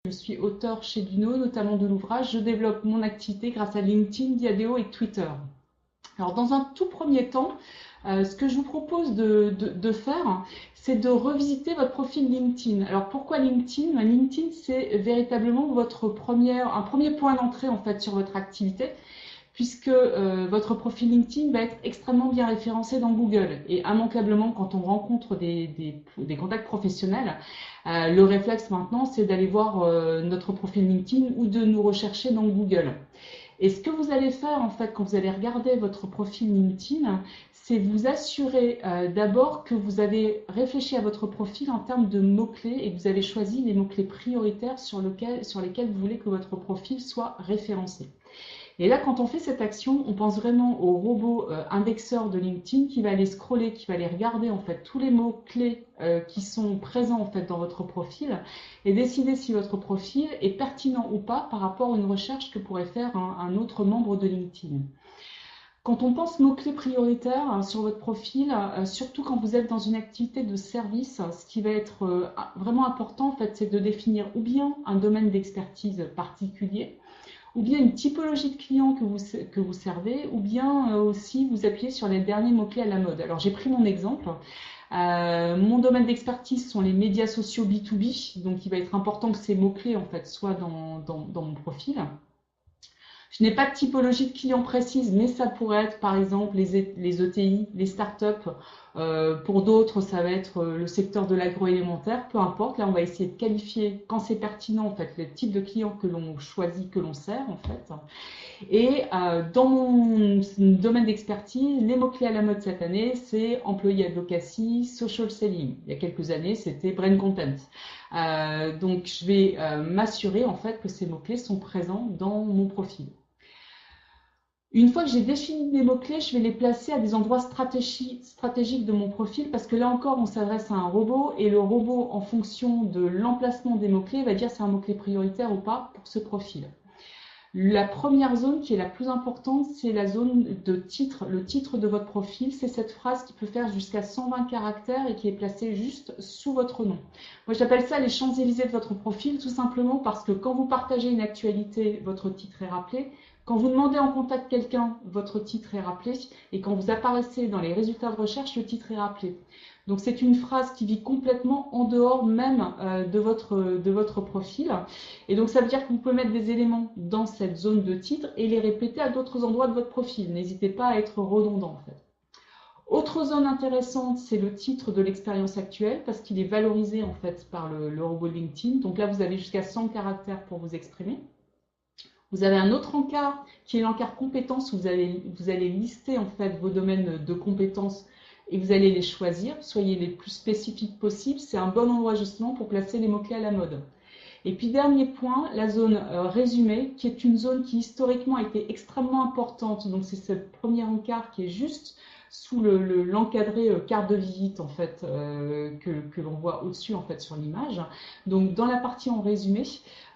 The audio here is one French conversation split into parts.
Je suis auteur chez Duno, notamment de l'ouvrage « Je développe mon activité grâce à LinkedIn, Diadeo et Twitter ». Alors, dans un tout premier temps, ce que je vous propose de faire, c'est de revisiter votre profil LinkedIn. Alors, pourquoi LinkedIn? LinkedIn, c'est véritablement un premier point d'entrée en fait sur votre activité, puisque votre profil LinkedIn va être extrêmement bien référencé dans Google. Et immanquablement, quand on rencontre des contacts professionnels, le réflexe maintenant, c'est d'aller voir notre profil LinkedIn ou de nous rechercher dans Google. Et ce que vous allez faire, en fait, quand vous allez regarder votre profil LinkedIn, c'est vous assurer d'abord que vous avez réfléchi à votre profil en termes de mots-clés et que vous avez choisi les mots-clés prioritaires sur lesquels vous voulez que votre profil soit référencé. Et là, quand on fait cette action, on pense vraiment au robot indexeur de LinkedIn qui va aller scroller, qui va aller regarder en fait tous les mots-clés qui sont présents en fait dans votre profil et décider si votre profil est pertinent ou pas par rapport à une recherche que pourrait faire un autre membre de LinkedIn. Quand on pense mots-clés prioritaires sur votre profil, surtout quand vous êtes dans une activité de service, ce qui va être vraiment important en fait, c'est de définir ou bien un domaine d'expertise particulier, ou bien une typologie de clients que vous servez, ou bien aussi vous appuyez sur les derniers mots-clés à la mode. Alors j'ai pris mon exemple. Mon domaine d'expertise sont les médias sociaux B2B, donc il va être important que ces mots-clés en fait soient dans mon profil. Je n'ai pas de typologie de clients précise, mais ça pourrait être par exemple les ETI, les startups. Pour d'autres, ça va être le secteur de l'agroalimentaire, peu importe. Là, on va essayer de qualifier, quand c'est pertinent, en fait, le type de client que l'on choisit, que l'on sert, en fait. Et dans mon domaine d'expertise, les mots-clés à la mode cette année, c'est employee advocacy, social selling. Il y a quelques années, c'était brand content. Donc, je vais m'assurer, en fait, que ces mots-clés sont présents dans mon profil. Une fois que j'ai défini des mots-clés, je vais les placer à des endroits stratégiques de mon profil parce que là encore, on s'adresse à un robot et le robot, en fonction de l'emplacement des mots-clés, va dire si c'est un mot-clé prioritaire ou pas pour ce profil. La première zone qui est la plus importante, c'est la zone de titre, le titre de votre profil. C'est cette phrase qui peut faire jusqu'à 120 caractères et qui est placée juste sous votre nom. Moi, j'appelle ça les Champs-Élysées de votre profil, tout simplement parce que quand vous partagez une actualité, votre titre est rappelé. Quand vous demandez en contact quelqu'un, votre titre est rappelé. Et quand vous apparaissez dans les résultats de recherche, le titre est rappelé. Donc c'est une phrase qui vit complètement en dehors même de votre profil. Et donc ça veut dire que vous pouvez mettre des éléments dans cette zone de titre et les répéter à d'autres endroits de votre profil. N'hésitez pas à être redondant en fait. Autre zone intéressante, c'est le titre de l'expérience actuelle parce qu'il est valorisé en fait par le robot LinkedIn. Donc là, vous avez jusqu'à 100 caractères pour vous exprimer. Vous avez un autre encart qui est l'encart compétences où vous allez lister en fait vos domaines de compétences et vous allez les choisir. Soyez les plus spécifiques possible. C'est un bon endroit justement pour placer les mots-clés à la mode. Et puis dernier point, la zone résumé, qui est une zone qui historiquement a été extrêmement importante. Donc c'est ce premier encart qui est juste sous l'encadré carte de visite en fait que l'on voit au-dessus en fait sur l'image. Donc dans la partie en résumé,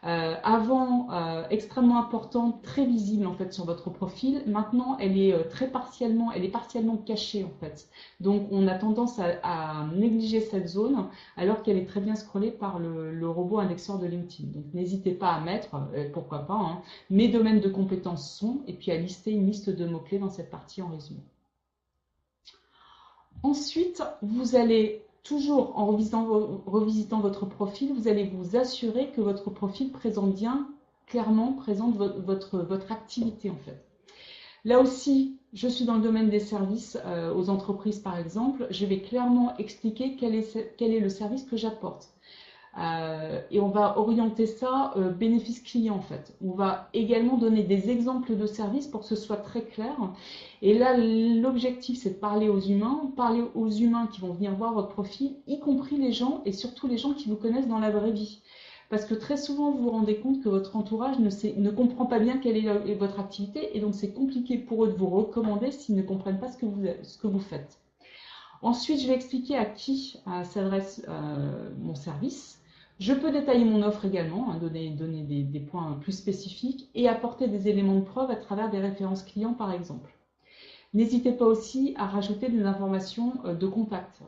avant extrêmement importante, très visible en fait sur votre profil. Maintenant elle est partiellement cachée en fait. Donc on a tendance à négliger cette zone alors qu'elle est très bien scrollée par le robot indexeur de LinkedIn. Donc n'hésitez pas à mettre, pourquoi pas, hein, mes domaines de compétences sont, et puis à lister une liste de mots-clés dans cette partie en résumé. Ensuite, vous allez, toujours en revisitant votre profil, vous allez vous assurer que votre profil présente bien, clairement présente votre activité en fait. Là aussi, je suis dans le domaine des services aux entreprises par exemple. Je vais clairement expliquer quel est le service que j'apporte. Et on va orienter ça bénéfice client en fait. On va également donner des exemples de services pour que ce soit très clair. Et là, l'objectif c'est de parler aux humains qui vont venir voir votre profil, y compris les gens et surtout les gens qui vous connaissent dans la vraie vie. Parce que très souvent, vous vous rendez compte que votre entourage ne comprend pas bien quelle est votre activité et donc c'est compliqué pour eux de vous recommander s'ils ne comprennent pas ce que vous faites. Ensuite, je vais expliquer à qui s'adresse mon service. Je peux détailler mon offre également, hein, donner des points plus spécifiques et apporter des éléments de preuve à travers des références clients par exemple. N'hésitez pas aussi à rajouter des informations de contact,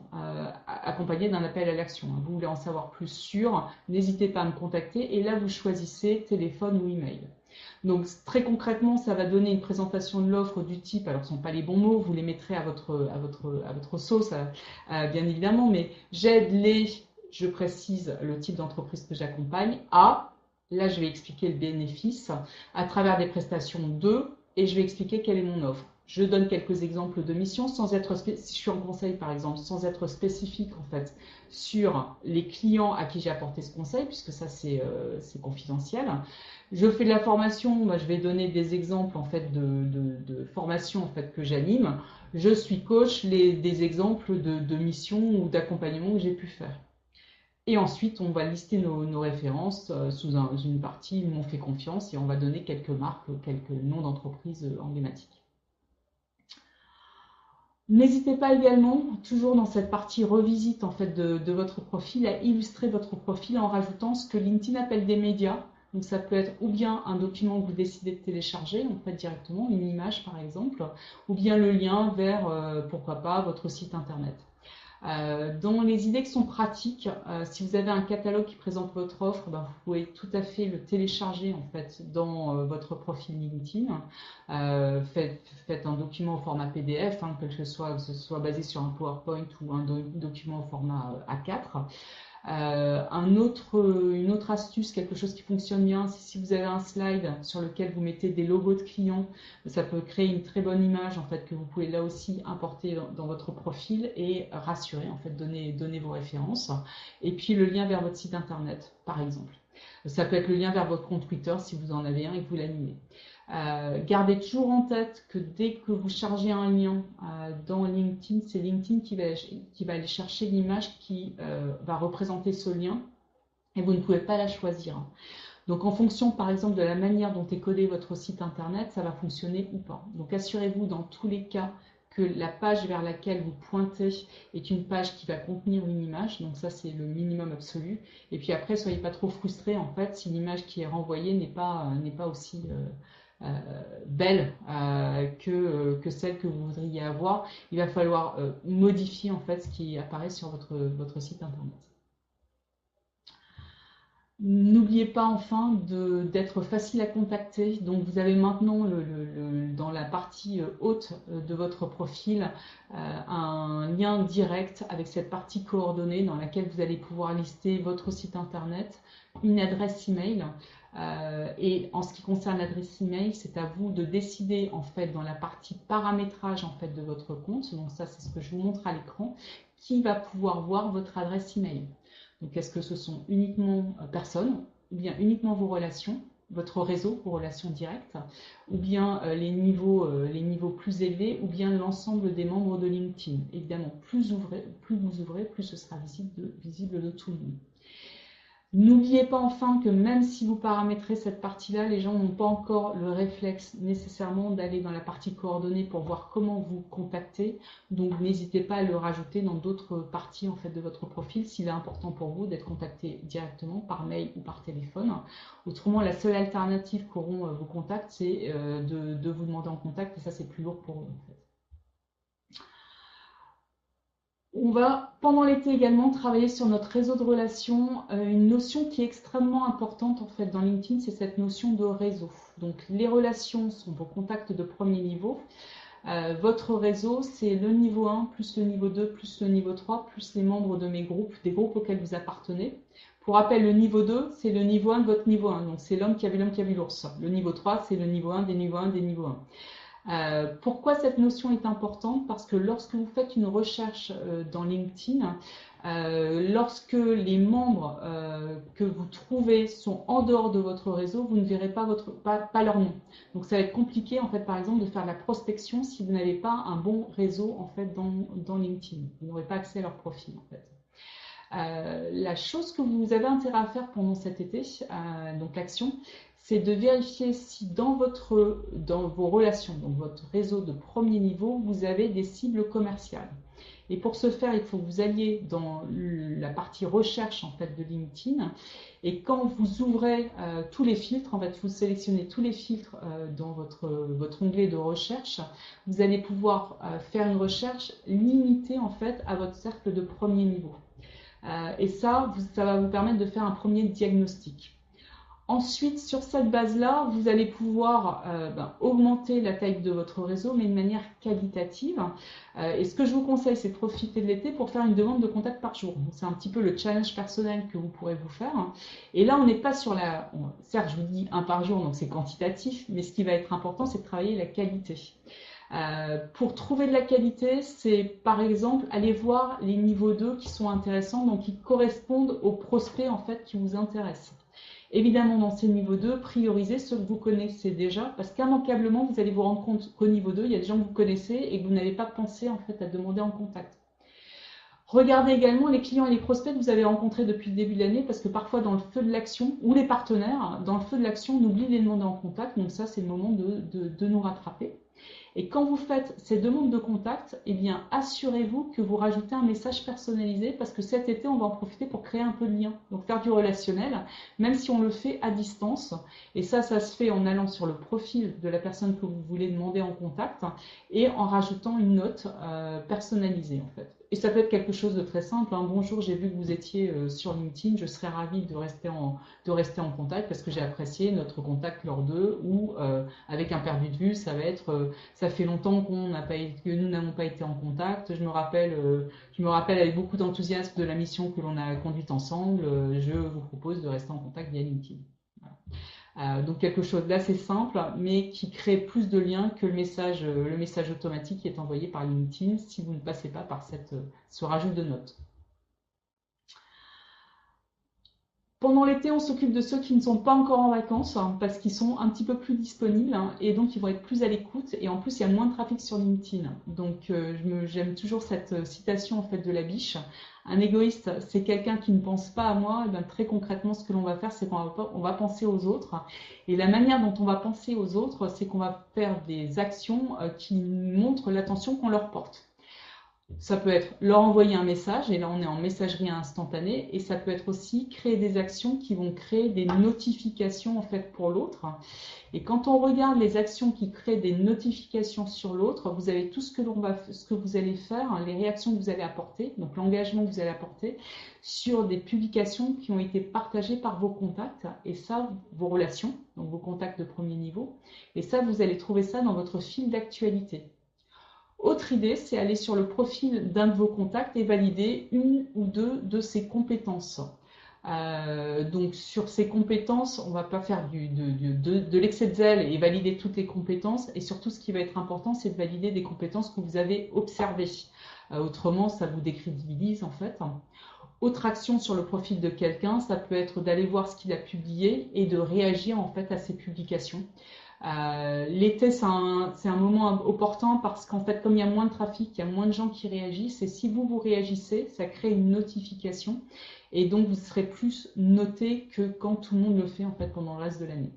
accompagnées d'un appel à l'action. Vous voulez en savoir plus sur, n'hésitez pas à me contacter et là vous choisissez téléphone ou email. Donc très concrètement, ça va donner une présentation de l'offre du type, alors ce ne sont pas les bons mots, vous les mettrez à votre sauce, bien évidemment, mais j'aide les, je précise le type d'entreprise que j'accompagne, à, là je vais expliquer le bénéfice, à travers des prestations de, et je vais expliquer quelle est mon offre. Je donne quelques exemples de missions sans être, si je suis en conseil par exemple, sans être spécifique en fait sur les clients à qui j'ai apporté ce conseil, puisque ça c'est confidentiel. Je fais de la formation, moi, je vais donner des exemples en fait de formations en fait que j'anime. Je suis coach, des exemples de missions ou d'accompagnement que j'ai pu faire. Et ensuite, on va lister nos références sous une partie où on fait confiance et on va donner quelques marques, quelques noms d'entreprises emblématiques. N'hésitez pas également, toujours dans cette partie revisite en fait de votre profil, à illustrer votre profil en rajoutant ce que LinkedIn appelle des médias. Donc ça peut être ou bien un document que vous décidez de télécharger, en fait directement, une image par exemple, ou bien le lien vers, pourquoi pas, votre site internet. Dans les idées qui sont pratiques, si vous avez un catalogue qui présente votre offre, ben, vous pouvez tout à fait le télécharger en fait dans votre profil LinkedIn. Faites un document au format PDF, hein, que ce soit basé sur un PowerPoint ou un document au format A4. Une autre astuce, quelque chose qui fonctionne bien, c'est si vous avez un slide sur lequel vous mettez des logos de clients, ça peut créer une très bonne image en fait que vous pouvez là aussi importer dans votre profil et rassurer en fait, donner vos références. Et puis le lien vers votre site internet, par exemple. Ça peut être le lien vers votre compte Twitter si vous en avez un et que vous l'animez. Gardez toujours en tête que dès que vous chargez un lien dans LinkedIn, c'est LinkedIn qui va aller chercher l'image qui va représenter ce lien et vous ne pouvez pas la choisir. Donc en fonction par exemple de la manière dont est codé votre site internet, ça va fonctionner ou pas. Donc assurez-vous dans tous les cas que la page vers laquelle vous pointez est une page qui va contenir une image, donc ça c'est le minimum absolu. Et puis après, soyez pas trop frustrés en fait si l'image qui est renvoyée n'est pas aussi belle que celle que vous voudriez avoir. Il va falloir modifier en fait ce qui apparaît sur votre site internet. N'oubliez pas enfin d'être facile à contacter. Donc vous avez maintenant dans la partie haute de votre profil un lien direct avec cette partie coordonnées dans laquelle vous allez pouvoir lister votre site internet, une adresse email. Et en ce qui concerne l'adresse email, c'est à vous de décider en fait dans la partie paramétrage en fait de votre compte. Donc ça c'est ce que je vous montre à l'écran, qui va pouvoir voir votre adresse email. Donc, est-ce que ce sont uniquement personnes, ou bien uniquement vos relations, votre réseau, vos relations directes, ou bien les niveaux plus élevés, ou bien l'ensemble des membres de LinkedIn. Évidemment, plus vous ouvrez, plus ce sera visible de tout le monde. N'oubliez pas enfin que même si vous paramétrez cette partie-là, les gens n'ont pas encore le réflexe nécessairement d'aller dans la partie coordonnées pour voir comment vous contacter. Donc n'hésitez pas à le rajouter dans d'autres parties en fait, de votre profil s'il est important pour vous d'être contacté directement par mail ou par téléphone. Autrement, la seule alternative qu'auront vos contacts, c'est de vous demander en contact et ça c'est plus lourd pour eux en fait. On va, pendant l'été également, travailler sur notre réseau de relations. Une notion qui est extrêmement importante en fait dans LinkedIn, c'est cette notion de réseau. Donc les relations sont vos contacts de premier niveau. Votre réseau, c'est le niveau 1, plus le niveau 2, plus le niveau 3, plus les membres de mes groupes, des groupes auxquels vous appartenez. Pour rappel, le niveau 2, c'est le niveau 1 de votre niveau 1. Donc c'est l'homme qui a vu l'ours. Le niveau 3, c'est le niveau 1 des niveaux 1 des niveaux 1. Pourquoi cette notion est importante? Parce que lorsque vous faites une recherche dans LinkedIn, lorsque les membres que vous trouvez sont en dehors de votre réseau, vous ne verrez pas, pas leur nom. Donc ça va être compliqué en fait par exemple de faire de la prospection si vous n'avez pas un bon réseau en fait dans LinkedIn. Vous n'aurez pas accès à leur profil en fait. La chose que vous avez intérêt à faire pendant cet été, donc l'action, c'est de vérifier si dans vos relations, donc votre réseau de premier niveau, vous avez des cibles commerciales. Et pour ce faire, il faut que vous alliez dans la partie recherche en fait de LinkedIn. Et quand vous ouvrez tous les filtres, en fait, vous sélectionnez tous les filtres dans votre onglet de recherche, vous allez pouvoir faire une recherche limitée en fait à votre cercle de premier niveau. Et ça va vous permettre de faire un premier diagnostic. Ensuite, sur cette base-là, vous allez pouvoir augmenter la taille de votre réseau, mais de manière qualitative. Et ce que je vous conseille, c'est de profiter de l'été pour faire une demande de contact par jour. C'est un petit peu le challenge personnel que vous pourrez vous faire. Et là, on n'est pas sur la... Certes, je vous dis un par jour, donc c'est quantitatif, mais ce qui va être important, c'est de travailler la qualité. Pour trouver de la qualité, c'est par exemple aller voir les niveaux 2 qui sont intéressants, donc qui correspondent aux prospects en fait qui vous intéressent. Évidemment, dans ces niveaux 2, priorisez ceux que vous connaissez déjà, parce qu'immanquablement, vous allez vous rendre compte qu'au niveau 2, il y a des gens que vous connaissez et que vous n'avez pas pensé en fait à demander en contact. Regardez également les clients et les prospects que vous avez rencontrés depuis le début de l'année, parce que parfois dans le feu de l'action, ou les partenaires, dans le feu de l'action, on oublie de les demander en contact, donc ça c'est le moment de nous rattraper. Et quand vous faites ces demandes de contact, eh bien, assurez-vous que vous rajoutez un message personnalisé parce que cet été, on va en profiter pour créer un peu de lien. Donc, faire du relationnel, même si on le fait à distance. Et ça se fait en allant sur le profil de la personne que vous voulez demander en contact et en rajoutant une note personnalisée, en fait. Et ça peut être quelque chose de très simple. Bonjour, j'ai vu que vous étiez sur LinkedIn. Je serais ravie de rester en contact parce que j'ai apprécié notre contact lors d'eux. Ou avec un perdu de vue, ça va être ça fait longtemps que nous n'avons pas été en contact. Je me rappelle avec beaucoup d'enthousiasme de la mission que l'on a conduite ensemble. Je vous propose de rester en contact via LinkedIn. Voilà. Donc quelque chose d'assez simple, mais qui crée plus de liens que le message automatique qui est envoyé par LinkedIn si vous ne passez pas par ce rajout de notes. Pendant l'été, on s'occupe de ceux qui ne sont pas encore en vacances parce qu'ils sont un petit peu plus disponibles et donc ils vont être plus à l'écoute. Et en plus, il y a moins de trafic sur LinkedIn. Donc, j'aime toujours cette citation en fait de la biche. Un égoïste, c'est quelqu'un qui ne pense pas à moi. Et bien, très concrètement, ce que l'on va faire, c'est qu'on va penser aux autres. Et la manière dont on va penser aux autres, c'est qu'on va faire des actions qui montrent l'attention qu'on leur porte. Ça peut être leur envoyer un message, et là on est en messagerie instantanée, et ça peut être aussi créer des actions qui vont créer des notifications en fait pour l'autre. Et quand on regarde les actions qui créent des notifications sur l'autre, vous avez tout ce que vous allez faire, les réactions que vous allez apporter, donc l'engagement que vous allez apporter sur des publications qui ont été partagées par vos contacts, et ça, vos relations, donc vos contacts de premier niveau, et ça, vous allez trouver ça dans votre fil d'actualité. Autre idée, c'est aller sur le profil d'un de vos contacts et valider une ou deux de ses compétences. Donc sur ces compétences, on ne va pas faire de l'excès de zèle et valider toutes les compétences. Et surtout, ce qui va être important, c'est de valider des compétences que vous avez observées. Autrement, ça vous décrédibilise en fait. Autre action sur le profil de quelqu'un, ça peut être d'aller voir ce qu'il a publié et de réagir en fait à ses publications. L'été, c'est un moment opportun parce qu'en fait, comme il y a moins de trafic, il y a moins de gens qui réagissent. Et si vous réagissez, ça crée une notification. Et donc, vous serez plus noté que quand tout le monde le fait en fait pendant le reste de l'année.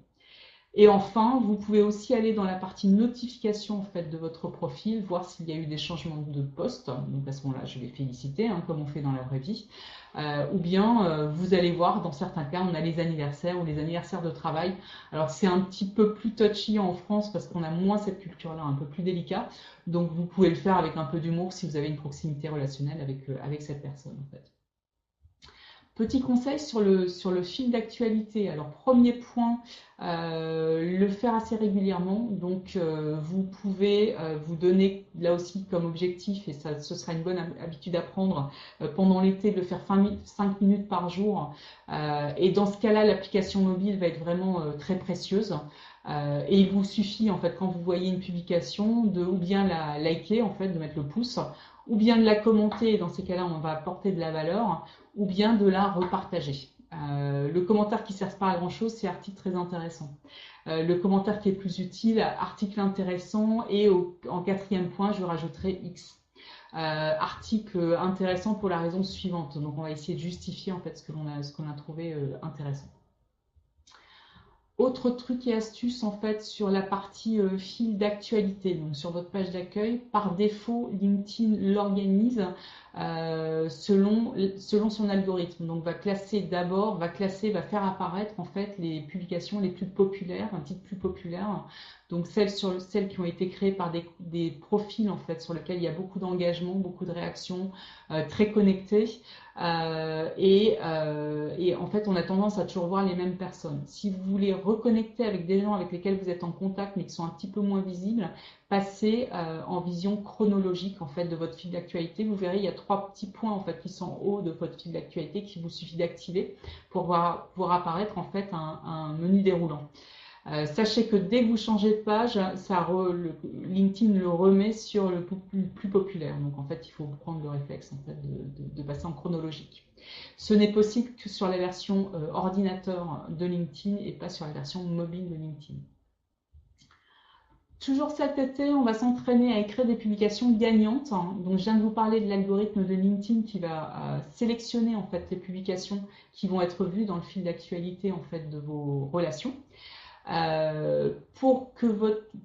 Et enfin, vous pouvez aussi aller dans la partie notification en fait, de votre profil, voir s'il y a eu des changements de poste. Donc à ce moment-là, je vais féliciter, comme on fait dans la vraie vie. Ou bien, vous allez voir, dans certains cas, on a les anniversaires ou les anniversaires de travail. Alors c'est un petit peu plus touchy en France parce qu'on a moins cette culture-là, un peu plus délicat. Donc vous pouvez le faire avec un peu d'humour si vous avez une proximité relationnelle avec cette personne en fait. Petit conseil sur le fil d'actualité. Alors, premier point, le faire assez régulièrement. Donc, vous pouvez vous donner là aussi comme objectif, et ça, ce sera une bonne habitude à prendre pendant l'été, de le faire 5 minutes par jour. Et dans ce cas-là, l'application mobile va être vraiment très précieuse. Et il vous suffit, en fait, quand vous voyez une publication, ou bien la liker, en fait, de mettre le pouce, ou bien de la commenter, et dans ces cas-là, on va apporter de la valeur, ou bien de la repartager. Le commentaire qui ne sert pas à grand-chose, c'est article très intéressant. Le commentaire qui est plus utile, article intéressant, et en quatrième point, je rajouterai X. Article intéressant pour la raison suivante. Donc, on va essayer de justifier en fait ce qu'on a trouvé intéressant. Autre truc et astuce en fait sur la partie fil d'actualité, donc sur votre page d'accueil, par défaut LinkedIn l'organise selon son algorithme. Donc va classer d'abord, va faire apparaître en fait les publications les plus populaires, un titre plus populaire. Donc celles qui ont été créées par des profils en fait sur lesquels il y a beaucoup d'engagement, beaucoup de réactions, très connectés. Et en fait, on a tendance à toujours voir les mêmes personnes. Si vous voulez reconnecter avec des gens avec lesquels vous êtes en contact mais qui sont un petit peu moins visibles, passez en vision chronologique en fait de votre fil d'actualité. Vous verrez, il y a 3 petits points en fait qui sont en haut de votre fil d'actualité qu'il vous suffit d'activer pour voir apparaître en fait un menu déroulant. Sachez que dès que vous changez de page, LinkedIn le remet sur le plus populaire. Donc en fait, il faut prendre le réflexe en fait, de passer en chronologique. Ce n'est possible que sur la version ordinateur de LinkedIn et pas sur la version mobile de LinkedIn. Toujours cet été, on va s'entraîner à écrire des publications gagnantes. Donc, je viens de vous parler de l'algorithme de LinkedIn qui va sélectionner en fait les publications qui vont être vues dans le fil d'actualité en fait de vos relations. Pour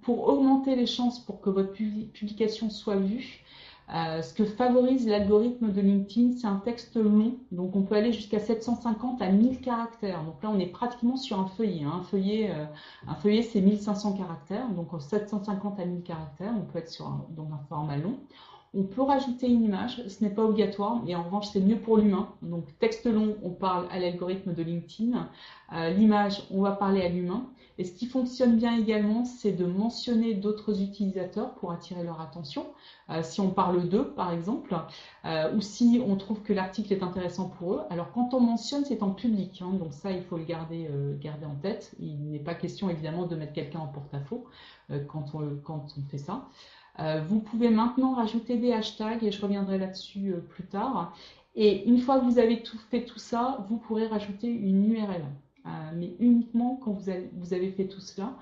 augmenter les chances pour que votre publication soit vue, ce que favorise l'algorithme de LinkedIn, c'est un texte long. Donc, on peut aller jusqu'à 750 à 1000 caractères. Donc là, on est pratiquement sur un feuillet. Un feuillet, c'est 1500 caractères. Donc, 750 à 1000 caractères, on peut être dans un format long. On peut rajouter une image, ce n'est pas obligatoire, mais en revanche, c'est mieux pour l'humain. Donc, texte long, on parle à l'algorithme de LinkedIn. L'image, on va parler à l'humain. Et ce qui fonctionne bien également, c'est de mentionner d'autres utilisateurs pour attirer leur attention. Si on parle d'eux, par exemple, ou si on trouve que l'article est intéressant pour eux. Alors, quand on mentionne, c'est en public. Donc ça, il faut le garder en tête. Il n'est pas question, évidemment, de mettre quelqu'un en porte-à-faux quand on fait ça. Vous pouvez maintenant rajouter des hashtags et je reviendrai là-dessus plus tard. Et une fois que vous avez fait tout ça, vous pourrez rajouter une URL. Mais uniquement quand vous avez fait tout cela,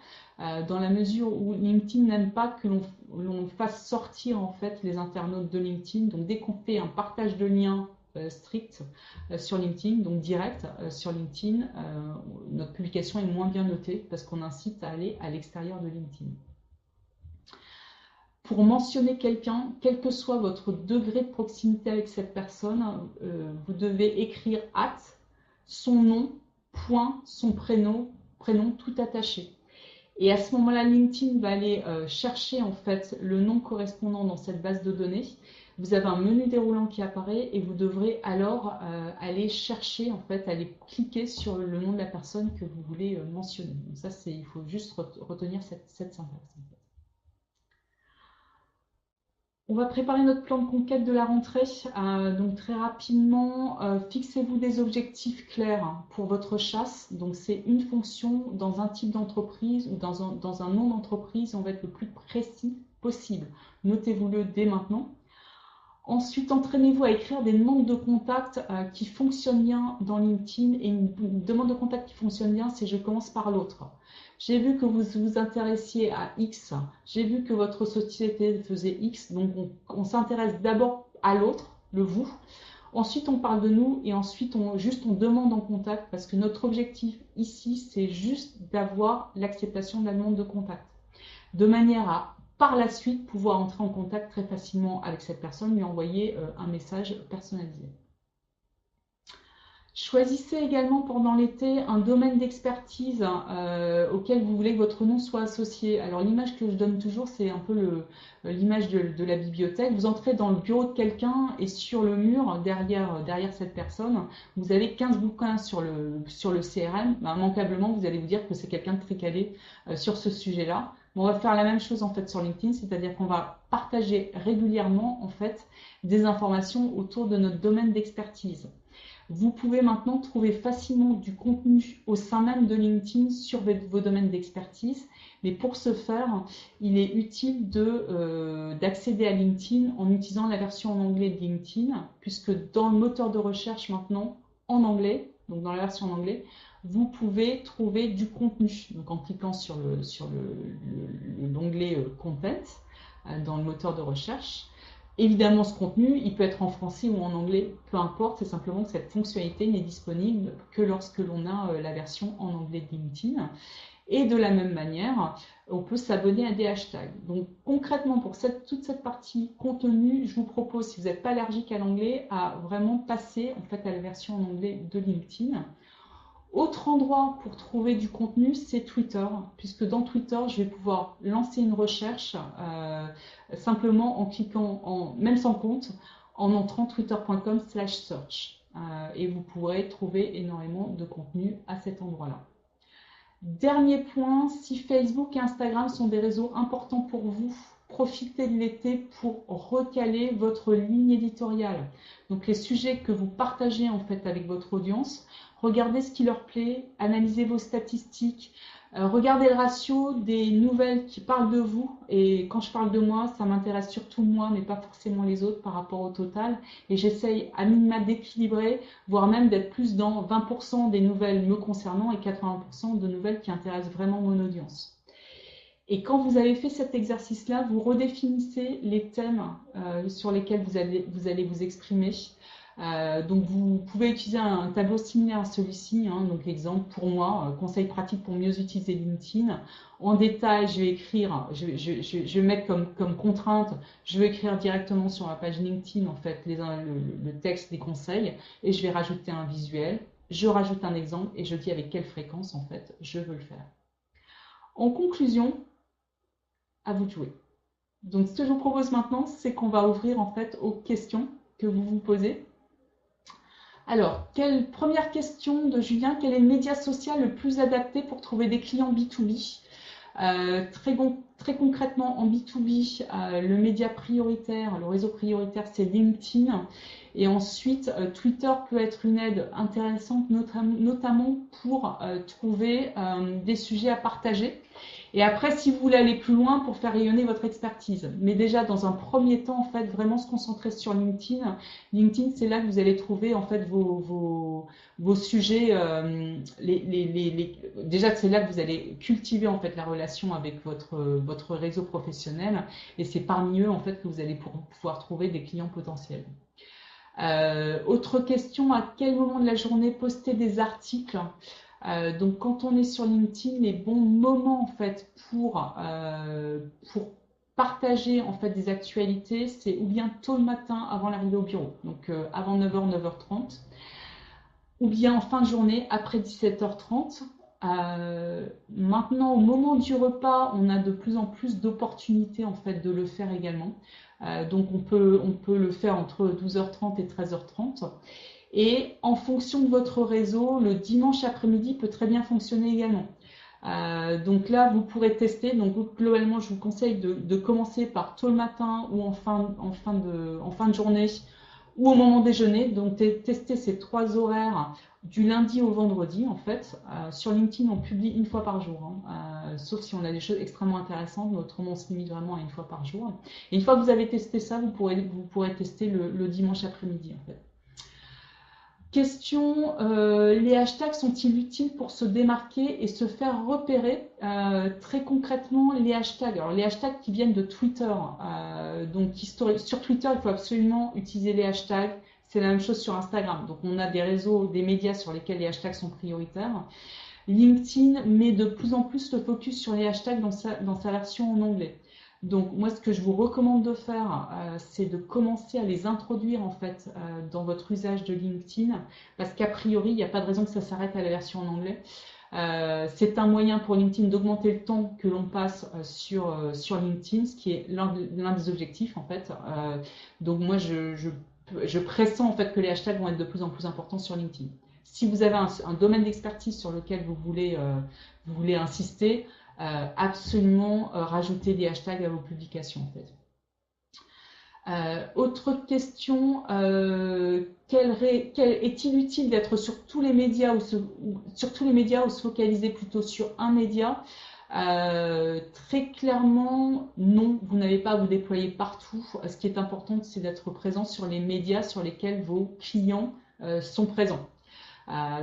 dans la mesure où LinkedIn n'aime pas que l'on fasse sortir en fait les internautes de LinkedIn. Donc dès qu'on fait un partage de liens strict sur LinkedIn, donc direct sur LinkedIn, notre publication est moins bien notée parce qu'on incite à aller à l'extérieur de LinkedIn. Pour mentionner quelqu'un, quel que soit votre degré de proximité avec cette personne, vous devez écrire son nom, point, son prénom tout attaché. Et à ce moment-là, LinkedIn va aller chercher en fait le nom correspondant dans cette base de données. Vous avez un menu déroulant qui apparaît et vous devrez alors aller chercher, en fait, aller cliquer sur le nom de la personne que vous voulez mentionner. Donc ça, il faut juste retenir cette syntaxe. En fait. On va préparer notre plan de conquête de la rentrée. Donc très rapidement, fixez-vous des objectifs clairs pour votre chasse. Donc c'est une fonction dans un type d'entreprise ou dans un nom d'entreprise. On va être le plus précis possible. Notez-vous-le dès maintenant. Ensuite, entraînez-vous à écrire des demandes de contact qui fonctionnent bien dans LinkedIn. Et une demande de contact qui fonctionne bien, c'est je commence par l'autre. J'ai vu que vous vous intéressiez à X, j'ai vu que votre société faisait X, donc on s'intéresse d'abord à l'autre, le vous. Ensuite, on parle de nous et ensuite, on demande en contact parce que notre objectif ici, c'est juste d'avoir l'acceptation de la demande de contact. De manière à, par la suite, pouvoir entrer en contact très facilement avec cette personne, lui envoyer un message personnalisé. Choisissez également pendant l'été un domaine d'expertise auquel vous voulez que votre nom soit associé. Alors l'image que je donne toujours, c'est un peu l'image de la bibliothèque. Vous entrez dans le bureau de quelqu'un et sur le mur, derrière cette personne, vous avez 15 bouquins sur le CRM. Ben, immanquablement, vous allez vous dire que c'est quelqu'un de très calé sur ce sujet-là. On va faire la même chose en fait sur LinkedIn, c'est-à-dire qu'on va partager régulièrement en fait des informations autour de notre domaine d'expertise. Vous pouvez maintenant trouver facilement du contenu au sein même de LinkedIn sur vos domaines d'expertise. Mais pour ce faire, il est utile d'accéder à LinkedIn en utilisant la version en anglais de LinkedIn, puisque dans le moteur de recherche maintenant, en anglais, donc dans la version en anglais, vous pouvez trouver du contenu. Donc en cliquant sur l'onglet Content dans le moteur de recherche, Évidemment, ce contenu, il peut être en français ou en anglais, peu importe, c'est simplement que cette fonctionnalité n'est disponible que lorsque l'on a la version en anglais de LinkedIn. Et de la même manière, on peut s'abonner à des hashtags. Donc concrètement, pour toute cette partie contenu, je vous propose, si vous n'êtes pas allergique à l'anglais, à vraiment passer en fait à la version en anglais de LinkedIn. Autre endroit pour trouver du contenu, c'est Twitter, puisque dans Twitter, je vais pouvoir lancer une recherche simplement en cliquant, même sans compte, en entrant twitter.com/search. Et vous pourrez trouver énormément de contenu à cet endroit-là. Dernier point, si Facebook et Instagram sont des réseaux importants pour vous, profitez de l'été pour recaler votre ligne éditoriale. Donc les sujets que vous partagez en fait avec votre audience, regardez ce qui leur plaît, analysez vos statistiques, regardez le ratio des nouvelles qui parlent de vous. Et quand je parle de moi, ça m'intéresse surtout moi, mais pas forcément les autres par rapport au total. Et j'essaye à minima d'équilibrer, voire même d'être plus dans 20% des nouvelles me concernant et 80% de nouvelles qui intéressent vraiment mon audience. Et quand vous avez fait cet exercice-là, vous redéfinissez les thèmes sur lesquels vous allez vous exprimer. Donc vous pouvez utiliser un tableau similaire à celui-ci. Donc l'exemple pour moi, conseil pratique pour mieux utiliser LinkedIn. En détail, je vais écrire, je vais mettre comme contrainte, je vais écrire directement sur la page LinkedIn en fait le texte des conseils et je vais rajouter un visuel. Je rajoute un exemple et je dis avec quelle fréquence en fait je veux le faire. En conclusion, à vous de jouer. Donc ce que je vous propose maintenant, c'est qu'on va ouvrir en fait aux questions que vous vous posez. Alors, première question de Julien, quel est le média social le plus adapté pour trouver des clients B2B? Très concrètement, en B2B, le média prioritaire, le réseau prioritaire, c'est LinkedIn. Et ensuite, Twitter peut être une aide intéressante, notamment pour trouver des sujets à partager. Et après, si vous voulez aller plus loin pour faire rayonner votre expertise. Mais déjà, dans un premier temps, en fait, vraiment se concentrer sur LinkedIn. LinkedIn, c'est là que vous allez trouver en fait vos sujets. Déjà, c'est là que vous allez cultiver en fait la relation avec votre réseau professionnel. Et c'est parmi eux en fait que vous allez pouvoir trouver des clients potentiels. Autre question, à quel moment de la journée poster des articles? Donc quand on est sur LinkedIn, les bons moments en fait pour partager en fait des actualités, c'est ou bien tôt le matin avant l'arrivée au bureau, donc avant 9h, 9h30, ou bien en fin de journée après 17h30. Maintenant, au moment du repas, on a de plus en plus d'opportunités en fait de le faire également. Donc on peut le faire entre 12h30 et 13h30. Et en fonction de votre réseau, le dimanche après-midi peut très bien fonctionner également. Donc là, vous pourrez tester. Donc globalement, je vous conseille de commencer par tôt le matin ou en fin de journée ou au moment déjeuner. Donc tester ces 3 horaires du lundi au vendredi en fait. Sur LinkedIn, on publie une fois par jour, sauf si on a des choses extrêmement intéressantes, mais autrement on se limite vraiment à une fois par jour. Et une fois que vous avez testé ça, vous pourrez tester le dimanche après-midi en fait. Question, les hashtags sont-ils utiles pour se démarquer et se faire repérer? Très concrètement, les hashtags. Alors, les hashtags qui viennent de Twitter. Donc, sur Twitter, il faut absolument utiliser les hashtags. C'est la même chose sur Instagram. Donc, on a des réseaux, des médias sur lesquels les hashtags sont prioritaires. LinkedIn met de plus en plus le focus sur les hashtags dans sa version en anglais. Donc moi, ce que je vous recommande de faire, c'est de commencer à les introduire en fait dans votre usage de LinkedIn, parce qu'a priori, il n'y a pas de raison que ça s'arrête à la version en anglais. C'est un moyen pour LinkedIn d'augmenter le temps que l'on passe sur LinkedIn, ce qui est l'un des objectifs en fait. Donc moi, je pressens en fait que les hashtags vont être de plus en plus importants sur LinkedIn. Si vous avez un domaine d'expertise sur lequel vous voulez insister, absolument rajouter des hashtags à vos publications en fait. Autre question, est-il utile d'être sur tous les médias ou se focaliser plutôt sur un média? Très clairement, non, vous n'avez pas à vous déployer partout. Ce qui est important, c'est d'être présent sur les médias sur lesquels vos clients sont présents.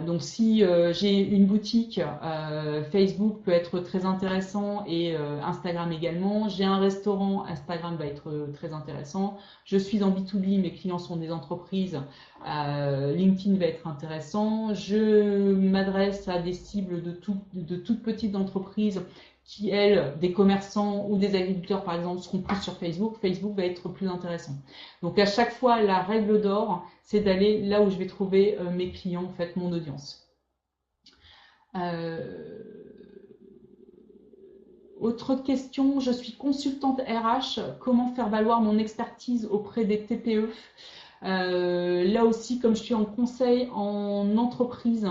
Donc si j'ai une boutique, Facebook peut être très intéressant et Instagram également. J'ai un restaurant, Instagram va être très intéressant. Je suis en B2B, mes clients sont des entreprises, LinkedIn va être intéressant. Je m'adresse à des cibles de toutes petites entreprises qui, elles, des commerçants ou des agriculteurs par exemple, seront plus sur Facebook. Facebook va être plus intéressant. Donc à chaque fois, la règle d'or, c'est d'aller là où je vais trouver mes clients, en fait, mon audience. Autre question, je suis consultante RH, comment faire valoir mon expertise auprès des TPE? Là aussi, comme je suis en conseil en entreprise,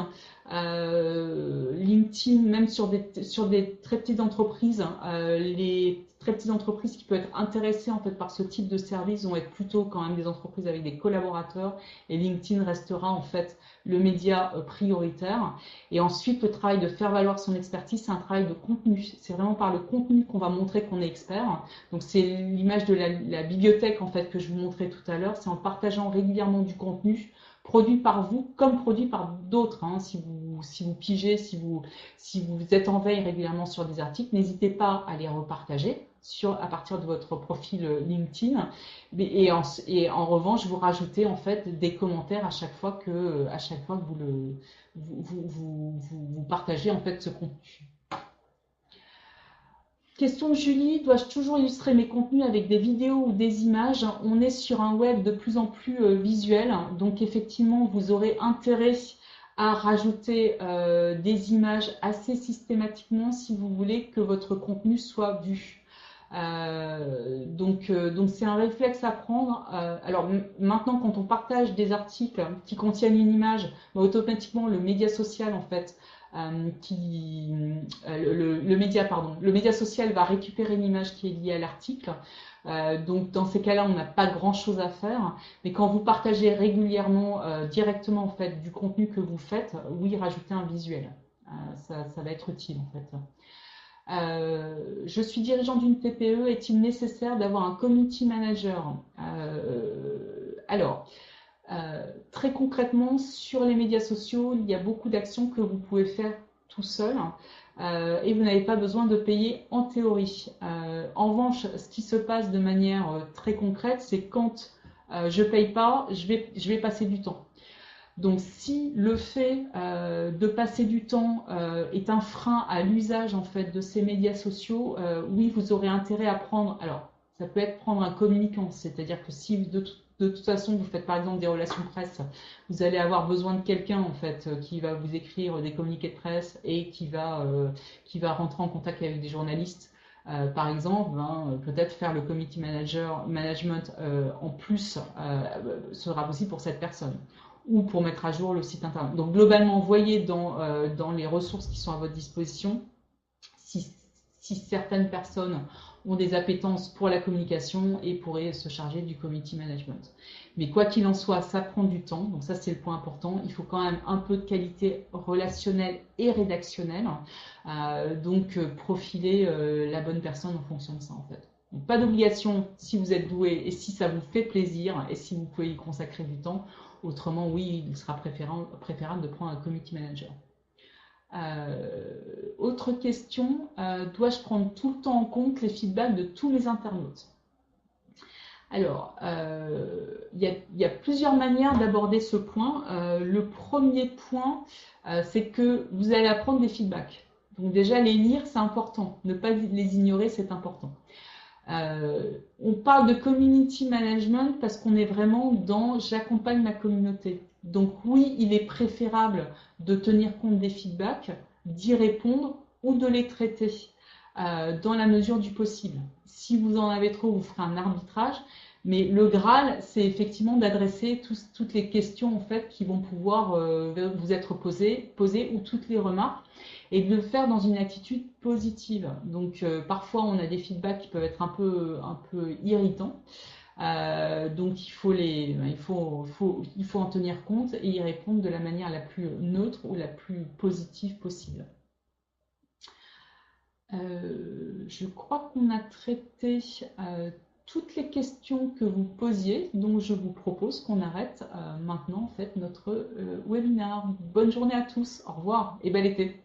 LinkedIn, même sur des très petites entreprises, les très petites entreprises qui peuvent être intéressées en fait par ce type de service vont être plutôt quand même des entreprises avec des collaborateurs, et LinkedIn restera en fait le média prioritaire. Et ensuite, le travail de faire valoir son expertise, c'est un travail de contenu. C'est vraiment par le contenu qu'on va montrer qu'on est expert. Donc c'est l'image de la bibliothèque en fait que je vous montrais tout à l'heure. C'est en partageant régulièrement du contenu produit par vous comme produit par d'autres. Si vous pigez, si vous êtes en veille régulièrement sur des articles, n'hésitez pas à les repartager à partir de votre profil LinkedIn. Et en revanche, vous rajoutez en fait des commentaires à chaque fois que vous partagez en fait ce contenu. Question de Julie, dois-je toujours illustrer mes contenus avec des vidéos ou des images? On est sur un web de plus en plus visuel, donc effectivement vous aurez intérêt à rajouter des images assez systématiquement si vous voulez que votre contenu soit vu. Donc c'est un réflexe à prendre. Alors maintenant, quand on partage des articles qui contiennent une image, automatiquement le média social en fait, le média social va récupérer l'image qui est liée à l'article. Donc dans ces cas-là, on n'a pas grand-chose à faire. Mais quand vous partagez régulièrement directement en fait du contenu que vous faites, oui, rajoutez un visuel. Ça va être utile en fait. Je suis dirigeant d'une TPE, est-il nécessaire d'avoir un community manager? Alors, très concrètement, sur les médias sociaux, il y a beaucoup d'actions que vous pouvez faire tout seul et vous n'avez pas besoin de payer en théorie. En revanche, ce qui se passe de manière très concrète, c'est quand je ne paye pas, je vais passer du temps. Donc si le fait de passer du temps est un frein à l'usage en fait de ces médias sociaux, oui, vous aurez intérêt à prendre. Alors, ça peut être prendre un communicant, c'est-à-dire que si de toute façon vous faites par exemple des relations presse, vous allez avoir besoin de quelqu'un en fait qui va vous écrire des communiqués de presse et qui va rentrer en contact avec des journalistes. Par exemple, peut-être faire le community management en plus sera possible pour cette personne, ou pour mettre à jour le site internet. Donc globalement, voyez dans les ressources qui sont à votre disposition si certaines personnes ont des appétences pour la communication et pourraient se charger du community management. Mais quoi qu'il en soit, ça prend du temps, donc ça c'est le point important. Il faut quand même un peu de qualité relationnelle et rédactionnelle, donc profiler la bonne personne en fonction de ça en fait. Donc, pas d'obligation si vous êtes doué et si ça vous fait plaisir et si vous pouvez y consacrer du temps. Autrement, oui, il sera préférable de prendre un community manager. Autre question, dois-je prendre tout le temps en compte les feedbacks de tous les internautes? Alors, il y a plusieurs manières d'aborder ce point. Le premier point, c'est que vous allez apprendre des feedbacks. Donc déjà, les lire, c'est important. Ne pas les ignorer, c'est important. On parle de community management parce qu'on est vraiment dans j'accompagne ma communauté. Donc oui, il est préférable de tenir compte des feedbacks, d'y répondre ou de les traiter dans la mesure du possible. Si vous en avez trop, vous ferez un arbitrage. Mais le Graal, c'est effectivement d'adresser toutes les questions en fait qui vont pouvoir vous être posées ou toutes les remarques, et de le faire dans une attitude positive. Donc parfois on a des feedbacks qui peuvent être un peu irritants. Donc il faut en tenir compte et y répondre de la manière la plus neutre ou la plus positive possible. Je crois qu'on a traité toutes les questions que vous posiez, donc je vous propose qu'on arrête maintenant en fait notre webinaire. Bonne journée à tous, au revoir et bel été.